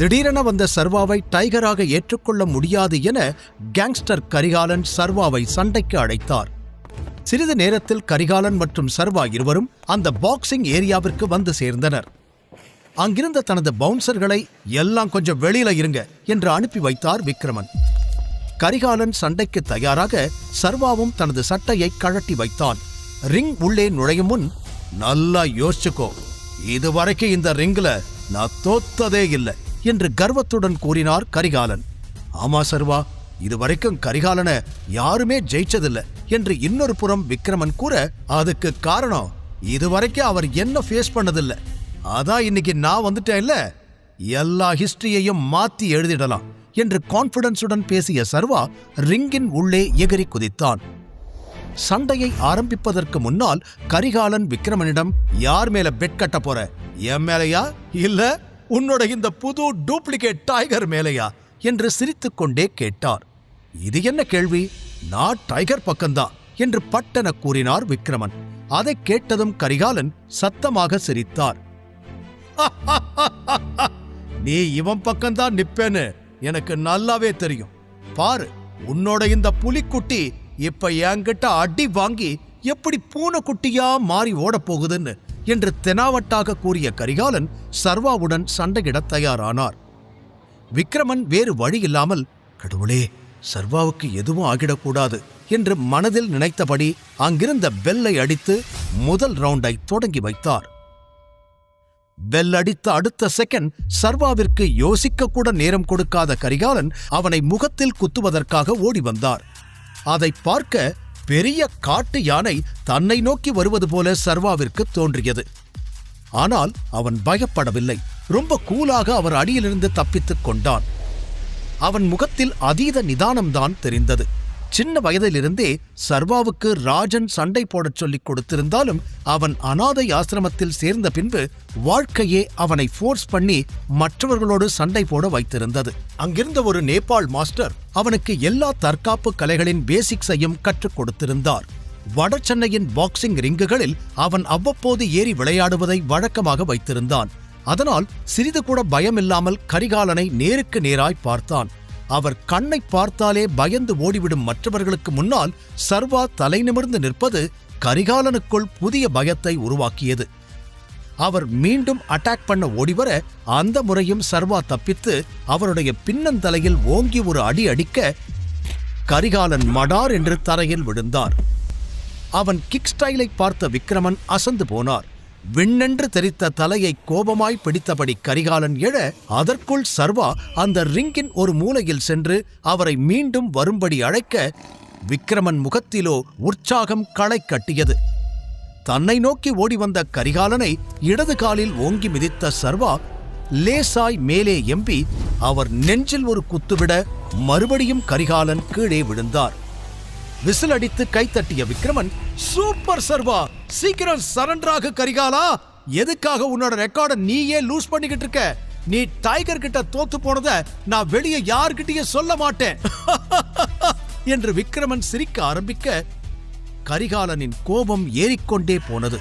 திடீரென வந்த சர்வாவை டைகராக ஏற்றுக்கொள்ள முடியாது என கேங்ஸ்டர் கரிகாலன் சர்வாவை சண்டைக்கு அழைத்தார். சிறிது நேரத்தில் கரிகாலன் மற்றும் சர்வா இருவரும் அந்த பாக்ஸிங் ஏரியாவிற்கு வந்து சேர்ந்தனர். அங்கிருந்த தனது பவுன்சர்களை எல்லாம் கொஞ்சம் வெளியில இருங்க என்று அனுப்பி வைத்தார் விக்ரமன். கரிகாலன் சண்டைக்கு தயாராக சர்வாவும் தனது சட்டையை கழட்டி வைத்தான். ரிங் உள்ளே நுழையும் முன், நல்லா யோசிச்சுக்கோ, இதுவரைக்கும் இந்த ரிங்ல நான் தோத்ததே இல்லை என்று கர்வத்துடன் கூறினார் கரிகாலன். ஆமா சர்வா, இதுவரைக்கும் கரிகாலனை யாருமே ஜெயிச்சதில்லை என்று இன்னொரு புறம் விக்ரமன் கூற, அதுக்கு காரணம் இதுவரைக்கும் அவர் என்ன ஃபேஸ் பண்ணதில்லை, அதான் இன்னைக்கு நான் வந்துட்டேன்ல, எல்லா ஹிஸ்டரியையும் மாத்தி எழுதிடலாம் என்று கான்பிடன்ஸுடன் பேசிய சர்வா ரிங்கின் உள்ளே எகிரி குதித்தான். சண்டையை ஆரம்பிப்பதற்கு முன்னால் கரிகாலன் விக்ரமனிடம், யார் மேல பெட் கட்ட போற, என் மேலையா இல்ல உன்னோட இந்த புது டூப்ளிகேட் டைகர் மேலையா என்று சிரித்துக் கொண்டே கேட்டார். இது என்ன கேள்வி, நான் டைகர் பக்கம்தான் என்று பட்டென கூறினார் விக்ரமன். அதை கேட்டதும் கரிகாலன் சத்தமாக சிரித்தார். நீ இவன் பக்கம்தான் நிப்பேன்னு எனக்கு நல்லாவே தெரியும். பாரு, உன்னோட இந்த புலிக்குட்டி இப்ப என்கிட்ட அடி வாங்கி எப்படி பூனைக்குட்டியா மாறி ஓடப் போகுதுன்னு என்று தெனாவட்டாக கூறிய கரிகாலன் சர்வாவுடன் சண்டையிட தயாரானார். விக்ரமன் வேறு வழி இல்லாமல், கடவுளே, சர்வாவுக்கு எதுவும் ஆகிடக்கூடாது என்று மனதில் நினைத்தபடி அங்கிருந்த பெல்லை அடித்து முதல் ரவுண்டை தொடங்கி வைத்தார். பெல் அடித்த அடுத்த செகண்ட் சர்வாவிற்கு யோசிக்க கூட நேரம் கொடுக்காத கரிகாலன் அவனை முகத்தில் குத்துவதற்காக ஓடி வந்தார். அதை பார்க்க பெரிய காட்டு யானை தன்னை நோக்கி வருவது போல சர்வாவிற்கு தோன்றியது. ஆனால் அவன் பயப்படவில்லை. ரொம்ப கூலாக அவர் அடியிலிருந்து தப்பித்துக் கொண்டான். அவன் முகத்தில் அதீத நிதானம்தான் தெரிந்தது. சின்ன வயதிலிருந்தே சர்வாவுக்கு ராஜன் சண்டை போடச் சொல்லிக் கொடுத்திருந்தாலும் அவன் அனாதை ஆசிரமத்தில் சேர்ந்த பின்பு வாழ்க்கையே அவனை ஃபோர்ஸ் பண்ணி மற்றவர்களோடு சண்டை போட வைத்திருந்தது. அங்கிருந்த ஒரு நேபாள் மாஸ்டர் அவனுக்கு எல்லா தற்காப்பு கலைகளின் பேசிக்ஸையும் கற்றுக் கொடுத்திருந்தார். வட சென்னையின் பாக்ஸிங் ரிங்குகளில் அவன் அவ்வப்போது ஏறி விளையாடுவதை வழக்கமாக வைத்திருந்தான். அதனால் சிறிது கூட பயமில்லாமல் கரிகாலனை நேருக்கு நேராய் பார்த்தான். அவர் கண்ணை பார்த்தாலே பயந்து ஓடிவிடும் மற்றவர்களுக்கு முன்னால் சர்வா தலை நிமிர்ந்து நிற்பது கரிகாலனுக்குள் புதிய பயத்தை உருவாக்கியது. அவர் மீண்டும் அட்டாக் பண்ண ஓடிவர அந்த முறையும் சர்வா தப்பித்து அவருடைய பின்னந்தலையில் ஓங்கி ஒரு அடி அடிக்க கரிகாலன் மடார் என்று தரையில் விழுந்தார். அவன் கிக் ஸ்டைலை பார்த்த விக்ரமன் அசந்து போனார். விண்ணென்று தெரித்த தலையை கோபமாய் பிடித்தபடி கரிகாலன் எழ அதற்குள் சர்வா அந்த ரிங்கின் ஒரு மூலையில் சென்று அவரை மீண்டும் வரும்படி அழைக்க விக்ரமன் முகத்திலோ உற்சாகம் களை கட்டியது. தன்னை நோக்கி ஓடி வந்த கரிகாலனை இடது காலில் ஓங்கி மிதித்த சர்வா லேசாய் மேலே எம்பி அவர் நெஞ்சில் ஒரு குத்துவிட மறுபடியும் கரிகாலன் கீழே விழுந்தார். விசில் அடித்து கைத்தட்டிய விக்ரமன், சூப்பர் சர்வா, சீக்கிரம் சரண்டராக கரிகாலா, எதுக்காக உன்னோட ரெக்கார்டை நீயே லூஸ் பண்ணிக்கிட்டு இருக்க? நீ டைகர் கிட்ட தோத்து போனத நான் வெளியே யார்கிட்டயும் சொல்ல மாட்டேன் என்று விக்ரமன் சிரிக்க ஆரம்பிக்க கரிகாலனின் கோபம் ஏறிக்கொண்டே போனது.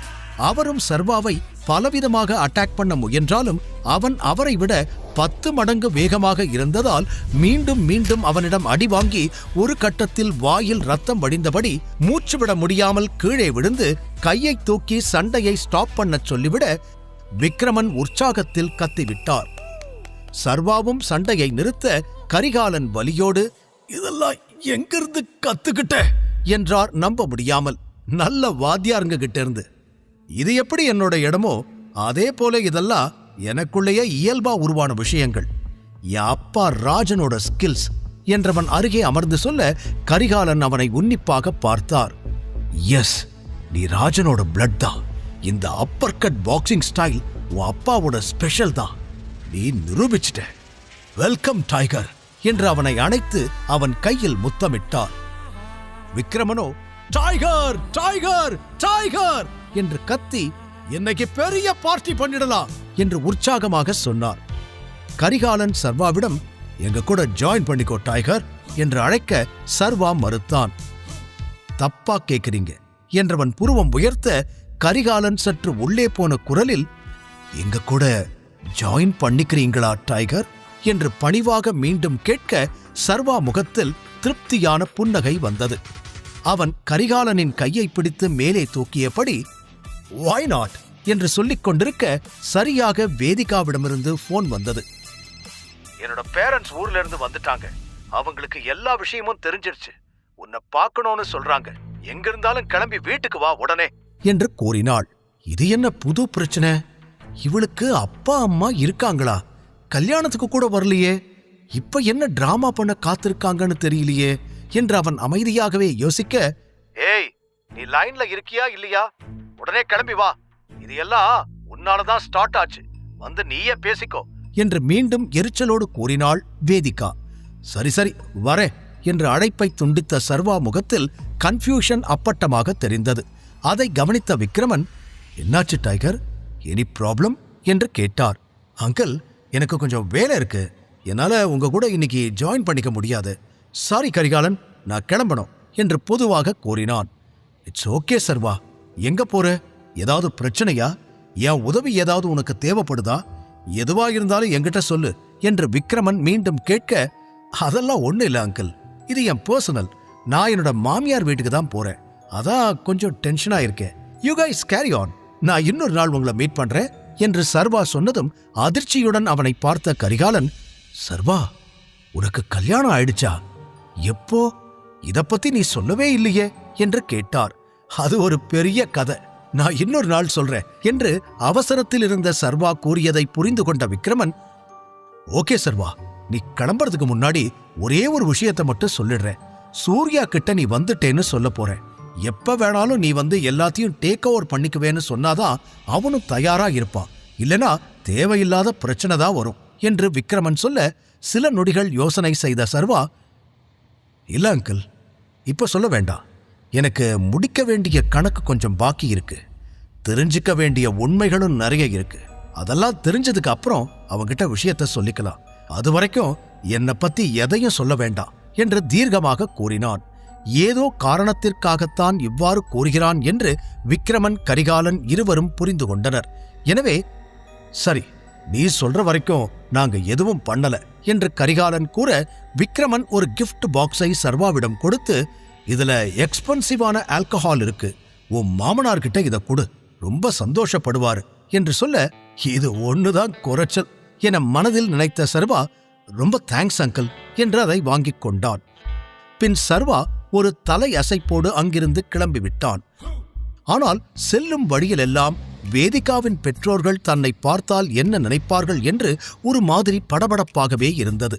அவரும் சர்வாவை பலவிதமாக அட்டாக் பண்ண முயன்றாலும் அவன் அவரை விட 10 மடங்கு வேகமாக இருந்ததால் மீண்டும் மீண்டும் அவனிடம் அடி வாங்கி ஒரு கட்டத்தில் வாயில் ரத்தம் வடிந்தபடி மூச்சுவிட முடியாமல் கீழே விழுந்து கையை தூக்கி சண்டையை ஸ்டாப் பண்ண சொல்லிவிட விக்ரமன் உற்சாகத்தில் கத்திவிட்டார். சர்வாவும் சண்டையை நிறுத்த கரிகாலன் வலியோடு, இதெல்லாம் எங்கிருந்து கத்துக்கிட்ட என்றார் நம்ப முடியாமல். நல்ல வாத்தியாருங்க கிட்ட இருந்து. இது எப்படி என்னோட இடமோ அதே போல இதெல்லாம் எனக்குள்ளேயே இயல்பா உருவான விஷயங்கள். என் அப்பா ராஜனோட ஸ்கில்ஸ் என்றவன் அருகே அமர்ந்து சொல்ல கரிகாலன் அவனை உன்னிப்பாக பார்த்தார். எஸ், நீ ராஜனோட பிளட் தான். இந்த அப்பர் கட் பாக்ஸிங் ஸ்டைல் உன் அப்பாவோட ஸ்பெஷல் தான். நீ நிரூபிச்சிட்ட. வெல்கம் டைகர் என்று அவனை அணைத்து அவன் கையில் முத்தமிட்டார். விக்ரமனோ டைகர் டைகர் டைகர் என்று கத்தி இன்னைக்கு பெரிய பார்ட்டி பண்ணிடலாம் என்று உற்சாகமாக சொன்னார். கரிகாலன் சர்வாவிடம், எங்க கூட ஜாயின் பண்ணிக்கோ டைகர் என்று அழைக்க சர்வா மறுத்தான். தப்பா கேக்குறீங்க என்றவன் புருவம் உயர்த்த கரிகாலன் சற்று உள்ளே போன குரலில், எங்க கூட ஜாயின் பண்ணிக்கிறீங்களா டைகர் என்று பணிவாக மீண்டும் கேட்க சர்வா முகத்தில் திருப்தியான புன்னகை வந்தது. அவன் கரிகாலனின் கையை பிடித்து மேலே தூக்கியபடி "Why not?" என்று சொல்லிக் கொண்டிருக்க சரியாக வேதிகாவிடமிருந்து போன் வந்தது. "என்னோட பேரண்ட்ஸ் ஊர்ல இருந்து வந்துட்டாங்க. அவங்களுக்கு எல்லா விஷயமும் தெரிஞ்சிருச்சு. உன்னை பார்க்கணும்னு சொல்றாங்க. எங்க இருந்தாலும் கிளம்பி வீட்டுக்கு வா உடனே" என்று கூறினாள். இது என்ன புது பிரச்சனை? இவளுக்கு அப்பா அம்மா இருக்காங்களா? கல்யாணத்துக்கு கூட வரலையே. இப்ப என்ன டிராமா பண்ண காத்திருக்காங்கன்னு தெரியலையே என்று அவன் அமைதியாகவே யோசிக்க, "ஏய், நீ லைன்ல இருக்கியா இல்லையா? உடனே கிளம்பி வா. இது எல்லாம் உன்னாலதான் ஸ்டார்ட் ஆச்சு. வந்து நீயே பேசிக்கோ" என்று மீண்டும் எரிச்சலோடு கூறினாள் வேதிகா. "சரி சரி வரே" என்று அழைப்பை துண்டித்த சர்வா முகத்தில் கன்ஃபியூஷன் அப்பட்டமாக தெரிந்தது. அதை கவனித்த விக்ரமன், "என்னாச்சு டைகர்? Any problem?" என்று கேட்டார். "அங்கிள், எனக்கு கொஞ்சம் வேலை இருக்கு. என்னால உங்க கூட இன்னைக்கு ஜாயின் பண்ணிக்க முடியாது. சாரி கரிகாலன், நான் கிளம்பணும்" என்று பொதுவாக கூறினான். "இட்ஸ் ஓகே சர்வா. எங்க போற? ஏதாவது பிரச்சனையா? என் உதவி ஏதாவது உனக்கு தேவைப்படுதா? எதுவா இருந்தாலும் என்கிட்ட சொல்லு" என்று விக்ரமன் மீண்டும் கேட்க, "அதெல்லாம் ஒண்ணு இல்ல அங்கிள். இது என் பர்சனல். நான் என்னோட மாமியார் வீட்டுக்கு தான் போறேன். அதான் கொஞ்சம் டென்ஷனா இருக்கேன். You guys carry on. நான் இன்னொரு நாள் உங்களை மீட் பண்றேன்" என்று சர்வா சொன்னதும் அதிர்ச்சியுடன் அவனை பார்த்த கரிகாலன், "சர்வா, உனக்கு கல்யாணம் ஆயிடுச்சா? எப்போ? இத பத்தி நீ சொல்லவே இல்லையே" என்று கேட்டார். "அது ஒரு பெரிய கதை. நான் இன்னொரு நாள் சொல்றேன்" என்று அவசரத்தில் இருந்த சர்வா கூறியதை புரிந்து கொண்ட விக்ரமன், "ஓகே சர்வா, நீ கிளம்புறதுக்கு முன்னாடி ஒரே ஒரு விஷயத்தை மட்டும் சொல்லிடுறேன். சூர்யா கிட்ட நீ வந்துட்டேன்னு சொல்ல போறேன். எப்ப வேணாலும் நீ வந்து எல்லாத்தையும் டேக் ஓவர் பண்ணிக்குவேன்னு சொன்னாதான் அவனும் தயாரா இருப்பான். இல்லனா தேவையில்லாத பிரச்சனை தான் வரும்" என்று விக்ரமன் சொல்ல சில நொடிகள் யோசனை செய்த சர்வா, "இல்ல அங்கிள், இப்ப சொல்ல வேண்டாம். எனக்கு முடிக்க வேண்டிய கணக்கு கொஞ்சம் பாக்கி இருக்கு. தெரிஞ்சுக்க வேண்டிய உண்மைகளும் நிறைய இருக்கு. அதெல்லாம் தெரிஞ்சதுக்கு அப்புறம் அவங்கிட்ட விஷயத்த சொல்லிக்கலாம். அது வரைக்கும் என்னை பத்தி எதையும் சொல்ல வேண்டாம்" என்று தீர்க்கமாக கூறினான். ஏதோ காரணத்திற்காகத்தான் இவ்வாறு கூறுகிறான் என்று விக்ரமன் கரிகாலன் இருவரும் புரிந்து கொண்டனர். எனவே, "சரி, நீ சொல்ற வரைக்கும் நாங்க எதுவும் பண்ணல" என்று கரிகாலன் கூற, விக்ரமன் ஒரு கிஃப்ட் பாக்ஸை சர்வாவிடம் கொடுத்து, "இதுல எக்ஸ்பென்சிவான ஆல்கஹால் இருக்கு. உன் மாமனார்கிட்ட இத கொடு, ரொம்ப சந்தோஷப்படுவாரு" என்று சொல்ல, "இது ஒண்ணுதான் குறைச்சல்" என மனதில் நினைத்த சர்வா, "ரொம்ப தேங்க்ஸ் அங்கிள்" என்று அதை வாங்கிக் கொண்டான். பின் சர்வா ஒரு தலை அசைப்போடு அங்கிருந்து கிளம்பிவிட்டான். ஆனால் செல்லும் வழியிலெல்லாம் வேதிகாவின் பெற்றோர்கள் தன்னை பார்த்தால் என்ன நினைப்பார்கள் என்று ஒரு மாதிரி படபடப்பாகவே இருந்தது.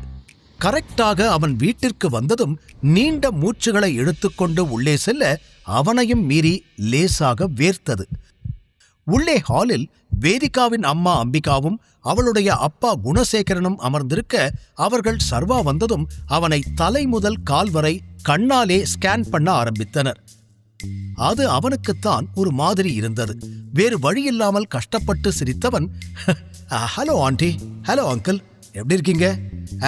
கரெக்டாக அவன் வீட்டிற்கு வந்ததும் நீண்ட மூச்சுகளை இழுத்துக்கொண்டு உள்ளே செல்ல அவனையும் மீறி லேசாக வேர்த்தது. உள்ளே ஹாலில் வேதிகாவின் அம்மா அம்பிகாவும் அவளுடைய அப்பா குணசேகரனும் அமர்ந்திருக்க, அவர்கள் சர்வா வந்ததும் அவனை தலை முதல் கால் வரை கண்ணாலே ஸ்கேன் பண்ண ஆரம்பித்தனர். அது அவனுக்குத்தான் ஒரு மாதிரி இருந்தது. வேறு வழியில்லாமல் கஷ்டப்பட்டு சிரித்தவன், "ஹலோ ஆண்டி, ஹலோ அங்கிள், எப்படி இருக்கீங்க?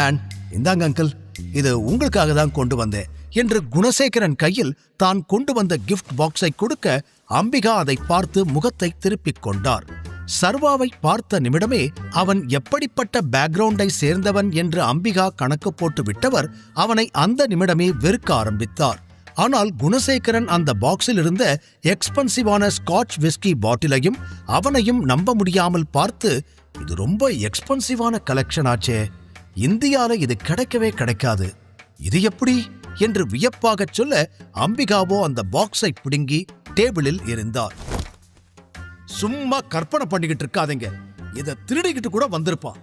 அண்ட் இந்தாங்க அங்கிள், இது உங்களுக்காக தான் கொண்டு வந்தேன்" என்று குணசேகரன் கையில் தான் கொண்டு வந்த கிஃப்ட் பாக்ஸை கொடுக்க, அம்பிகா அதை பார்த்து முகத்தை திருப்பிக் கொண்டார். சர்வாவை பார்த்த நிமிடமே அவன் எப்படிப்பட்ட பேக்ரவுண்டை சேர்ந்தவன் என்று அம்பிகா கணக்கு போட்டு விட்டவர் அவனை அந்த நிமிடமே வெறுக்க ஆரம்பித்தார். ஆனால் குணசேகரன் அந்த பாக்ஸில் இருந்த எக்ஸ்பென்சிவான ஸ்காட்ச் விஸ்கி பாட்டிலையும் அவனையும் நம்ப முடியாமல் பார்த்து, "இது ரொம்ப எக்ஸ்பென்சிவான கலெக்ஷன் ஆச்சே. இந்தியால இது கிடைக்கவே கிடைக்காது. இது எப்படி?" என்று வியப்பாகச் சொல்ல, அம்பிகாவோ அந்த பாக்ஸை பிடுங்கி டேபிளில் எறிந்தார். "சும்மா கற்பனை பண்ணிக்கிட்டு இருக்காதீங்க. இதை திருடிக்கிட்டு கூட வந்திருப்பான்.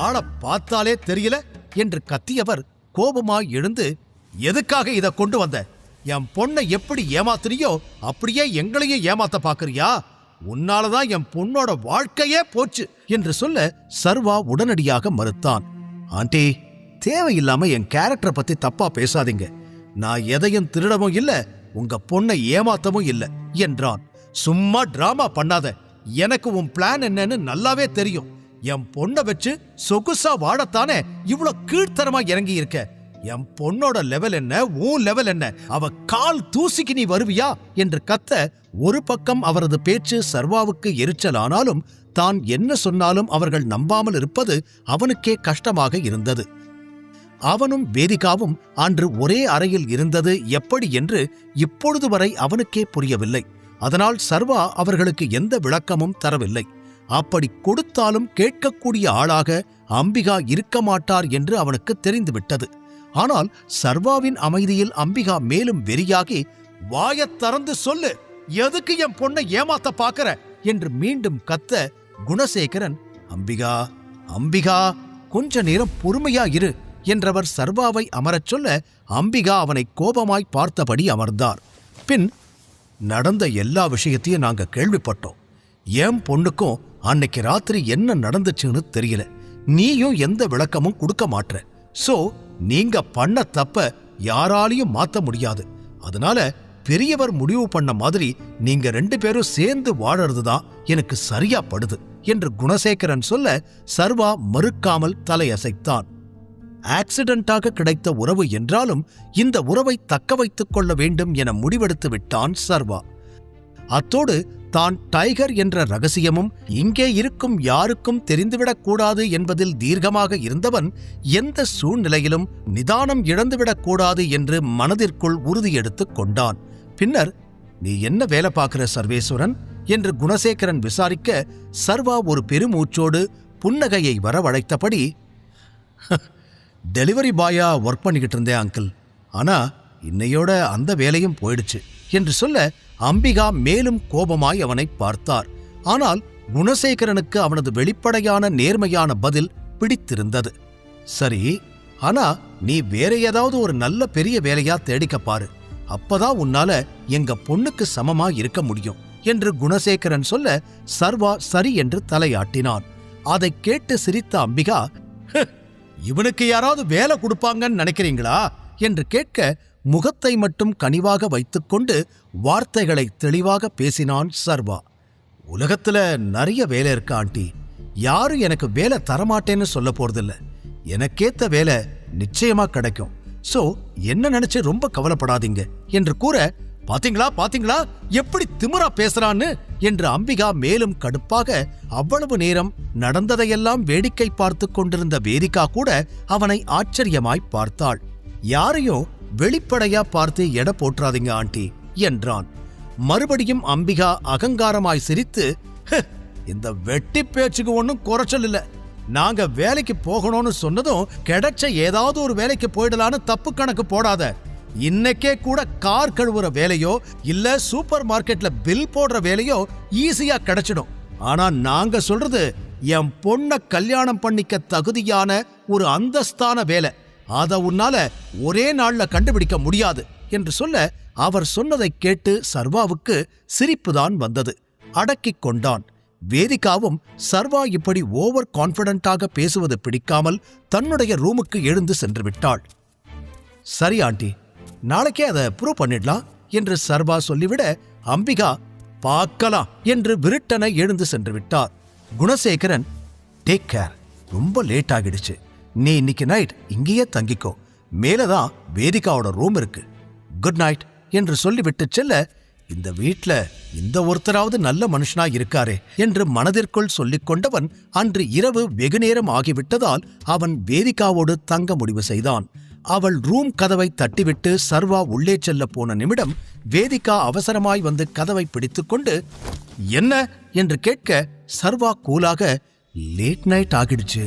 ஆளை பார்த்தாலே தெரியல" என்று கத்தியவர் கோபமாய் எழுந்து, "எதுக்காக இதை கொண்டு வந்த? என் பொண்ணை எப்படி ஏமாத்துறியோ அப்படியே எங்களையும் ஏமாத்த பாக்குறியா? உன்னாலதான் என் பொண்ணோட வாழ்க்கையே போச்சு" என்று சொல்ல சர்வா உடனடியாக மறுத்தான். "ஆண்டி, தேவையில்லாம என் கேரக்டரை பத்தி தப்பா பேசாதீங்க. நான் எதையும் திருடவும் இல்ல, உங்க பொண்ணை ஏமாத்தவும் இல்ல" என்றான். "சும்மா டிராமா பண்ணாத. எனக்கு உன் பிளான் என்னன்னு நல்லாவே தெரியும். என் பொண்ணை வச்சு சொகுசா வாழத்தானே இவ்வளவு கீழ்த்தரமா இறங்கி இருக்க. என் பொண்ணோட லெவல் என்ன, உன் லெவல் என்ன? அவ கால் தூசிக்கு நீ வருவியா?" என்று கத்த, ஒரு பக்கம் அவரது பேச்சு சர்வாவுக்கு எரிச்சலானாலும் தான் என்ன சொன்னாலும் அவர்கள் நம்பாமல் இருப்பது அவனுக்கே கஷ்டமாக இருந்தது. அவனும் வேதிகாவும் அன்று ஒரே அறையில் இருந்தது எப்படி என்று இப்பொழுது வரை அவனுக்கே புரியவில்லை. அதனால் சர்வா அவர்களுக்கு எந்த விளக்கமும் தரவில்லை. அப்படி கொடுத்தாலும் கேட்கக்கூடிய ஆளாக அம்பிகா இருக்க மாட்டார் என்று அவனுக்கு தெரிந்துவிட்டது. ஆனால் சர்வாவின் அமைதியில் அம்பிகா மேலும் வெறியாகி, வாயத் திறந்து சொல்லு, எதுக்கு என் பொண்ணை ஏமாத்த பாக்கற என்று மீண்டும் கத்த, குணசேகரன், அம்பிகா அம்பிகா கொஞ்ச நேரம் பொறுமையா இரு என்றவர் சர்வாவை அமரச் சொல்ல, அம்பிகா அவனை கோபமாய் பார்த்தபடி அமர்ந்தார். பின், நடந்த எல்லா விஷயத்தையும் நாங்க கேள்விப்பட்டோம். என் பொண்ணுக்கும் அன்னைக்கு ராத்திரி என்ன நடந்துச்சுன்னு தெரியல. நீயும் எந்த விளக்கமும் கொடுக்க மாட்ற. சோ நீங்க பண்ண தப்ப யாராலையும் மாத்த முடியாது. அதனால பெரியவர் முடிவு பண்ண மாதிரி நீங்க 2 பேரும் சேர்ந்து வாழறதுதான் எனக்கு சரியா படுது என்று குணசேகரன் சொல்ல, சர்வா மறுக்காமல் தலையசைத்தான். ஆக்சிடென்டாக கிடைத்த உறவு என்றாலும் இந்த உறவை தக்க வைத்துக் கொள்ள வேண்டும் என முடிவெடுத்து விட்டான் சர்வா. அத்தோடு தான் டைகர் என்ற ரகசியமும் இங்கே இருக்கும் யாருக்கும் தெரிந்துவிடக்கூடாது என்பதில் தீர்க்கமாக இருந்தவன் எந்த சூழ்நிலையிலும் நிதானம் இழந்துவிடக்கூடாது என்று மனதிற்குள் உறுதியெடுத்துக் கொண்டான். பின்னர், நீ என்ன வேலை பார்க்கிற சர்வேஸ்வரன் என்று குணசேகரன் விசாரிக்க, சர்வா ஒரு பெருமூச்சோடு புன்னகையை வரவழைத்தபடி, டெலிவரி பாயா ஒர்க் பண்ணிக்கிட்டு இருந்தேன் அங்கிள். ஆனா இன்னையோட அந்த வேலையும் போயிடுச்சு என்று சொல்ல, அம்பிகா மேலும் கோபமாய் அவனை பார்த்தார். ஆனால் குணசேகரனுக்கு அவனது வெளிப்படையான நேர்மையான பதில் பிடித்திருந்தது. சரி, ஆனா நீ வேற ஏதாவது ஒரு நல்ல பெரிய வேலையா தேடிக்க பாரு. அப்பதான் உன்னால எங்க பொண்ணுக்கு சமமா இருக்க முடியும் என்று குணசேகரன் சொல்ல, சர்வா சரி என்று தலையாட்டினான். அதை கேட்டு சிரித்த அம்பிகா, இவனுக்கு யாராவது வேலை கொடுப்பாங்கன்னு நினைக்கிறீங்களா என்று கேட்க, முகத்தை மட்டும் கனிவாக வைத்துக்கொண்டு வார்த்தைகளை தெளிவாக பேசினான் சர்வா. உலகத்துல நிறைய வேலை இருக்கு ஆண்டி. யாரும் எனக்கு வேலை தரமாட்டேன்னு சொல்ல போறதில்ல. எனக்கேத்த வேலை நிச்சயமா கிடைக்கும். சோ என்ன நினைச்சு ரொம்ப கவலைப்படாதீங்க என்று கூற, பாத்தீங்களா பாத்தீங்களா எப்படி திமிரா பேசுறான்னு என்று அம்பிகா மேலும் கடுப்பாக, அவ்வளவு நேரம் நடந்ததையெல்லாம் வேடிக்கை பார்த்து கொண்டிருந்த வேதிகா கூட அவனை ஆச்சரியமாய் பார்த்தாள். யாரையும் வெளிப்படையா பார்த்து எடை போற்றாதீங்க ஆண்டி என்றான். மறுபடியும் அம்பிகா அகங்காரமாய் சிரித்து, இந்த வெட்டி பேச்சுக்கு ஒன்னும் குறைச்சல் இல்ல. நாங்க வேலைக்கு போகணும்னு சொன்னதும் கிடைச்ச ஏதாவது ஒரு வேலைக்கு போயிடலான்னு தப்பு கணக்கு போடாத. இன்னைக்கே கூட கார் கழுவுற வேலையோ இல்ல சூப்பர் மார்க்கெட்ல பில் போடுற வேலையோ ஈஸியா கிடைச்சிடும். ஆனா நாங்க சொல்றது என் பொண்ண கல்யாணம் பண்ணிக்க தகுதியான ஒரு அந்தஸ்தான வேலை. அத உன்னால ஒரே நாள்ல கண்டுபிடிக்க முடியாது என்று சொல்ல, அவர் சொன்னதை கேட்டு சர்வாவுக்கு சிரிப்புதான் வந்தது. அடக்கிக் கொண்டான். வேதிகாவும் சர்வா இப்படி ஓவர் கான்பிடென்டாக பேசுவது பிடிக்காமல் தன்னுடைய ரூமுக்கு எழுந்து சென்று விட்டாள். சரி ஆண்டி, நாளைக்கே அதை ப்ரூவ் பண்ணிடலாம் என்று சர்வா சொல்லிவிட, அம்பிகா பார்க்கலாம் என்று விருட்டனை எழுந்து சென்று விட்டார். குணசேகரன், டேக் கேர், ரொம்ப லேட் ஆகிடுச்சு. நீ இன்னைக்கு நைட் இங்கேயே தங்கிக்கோ. மேலதான் வேதிகாவோட ரூம் இருக்கு. குட் நைட் என்று சொல்லிவிட்டு செல்ல, இந்த வீட்ல இந்த ஒருத்தராவது நல்ல மனுஷனா இருக்காரே என்று மனதிற்குள் சொல்லிக் கொண்டவன் அன்று இரவு வெகுநேரம் ஆகிவிட்டதால் அவன் வேதிகாவோடு தங்க முடிவு செய்தான். அவள் ரூம் கதவை தட்டிவிட்டு சர்வா உள்ளே செல்ல போன நிமிடம் வேதிகா அவசரமாய் வந்து கதவை பிடித்துக்கொண்டு, என்ன என்று கேட்க, சர்வா கூலாக, லேட் நைட் ஆகிடுச்சு,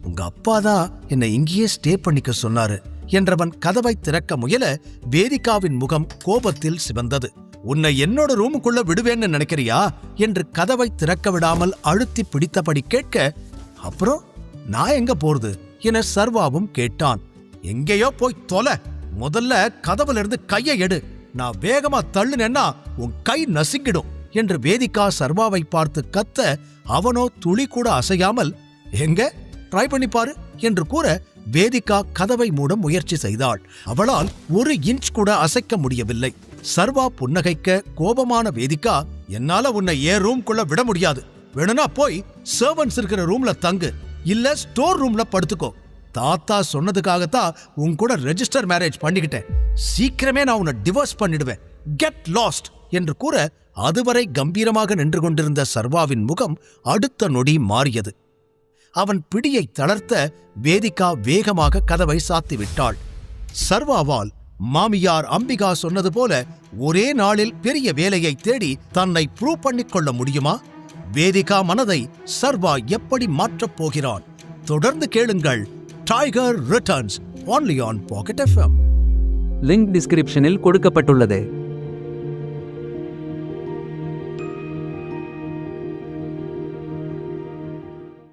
உங்க அப்பாதான் என்னை இங்கேயே ஸ்டே பண்ணிக்க சொன்னாரு என்றவன் கதவை திறக்க முயல, வேதிகாவின் முகம் கோபத்தில் சிவந்தது. உன்னை என்னோட ரூமுக்குள்ள விடுவேன்னு நினைக்கிறியா என்று கதவை திறக்க விடாமல் அழுத்தி பிடித்தபடி கேட்க, அப்புறம் நான் எங்க போறது என சர்வாவும் கேட்டான். எங்கேயோ போய் தொலை, முதல்ல கதவுல இருந்து கையை எடு, நான் வேகமா தள்ளுனேன்னா உன் கை நசுங்கிடும் என்று வேதிகா சர்வாவை பார்த்து கத்த, அவனோ துளி கூட அசையாமல், எங்க ட்ரை பண்ணி பாரு என்று கூற, வேதிகா கதவை மூட முயற்சி செய்தாள். அவளால் 1 இன்ச் கூட அசைக்க முடியவில்லை. சர்வா புன்னகைக்க கோபமான வேதிகா, என்னால உன்னை ஏன் ரூம்குள்ள விட முடியாது. வேணும்னா போய் சர்வன்ட்ஸ் இருக்கிற ரூம்ல தங்கு, இல்ல ஸ்டோர் ரூம்ல படுத்துக்கோ. தாத்தா சொன்னதுக்காகத்தான் உன் கூட ரெஜிஸ்டர் மேரேஜ் பண்ணிக்கிட்டேன். சீக்கிரமே நான் உன்னை டிவோர்ஸ் பண்ணிடுவேன். கெட் லாஸ்ட் என்று கூற அதுவரை கம்பீரமாக நின்று கொண்டிருந்த சர்வாவின் முகம் அடுத்த நொடி மாறியது. அவன் பிடியை தளர்த்த வேதிகா வேகமாக கதவை சாத்திவிட்டாள். சர்வாவால் மாமியார் அம்பிகா சொன்னது போல ஒரே நாளில் பெரிய வேலையை தேடி தன்னை ப்ரூவ் பண்ணிக்கொள்ள முடியுமா? வேதிகா மனதை சர்வா எப்படி மாற்றப் போகிறான்? தொடர்ந்து கேளுங்கள். Tiger returns only on Pocket FM. Link டிஸ்கிரிப்ஷனில் கொடுக்கப்பட்டுள்ளது.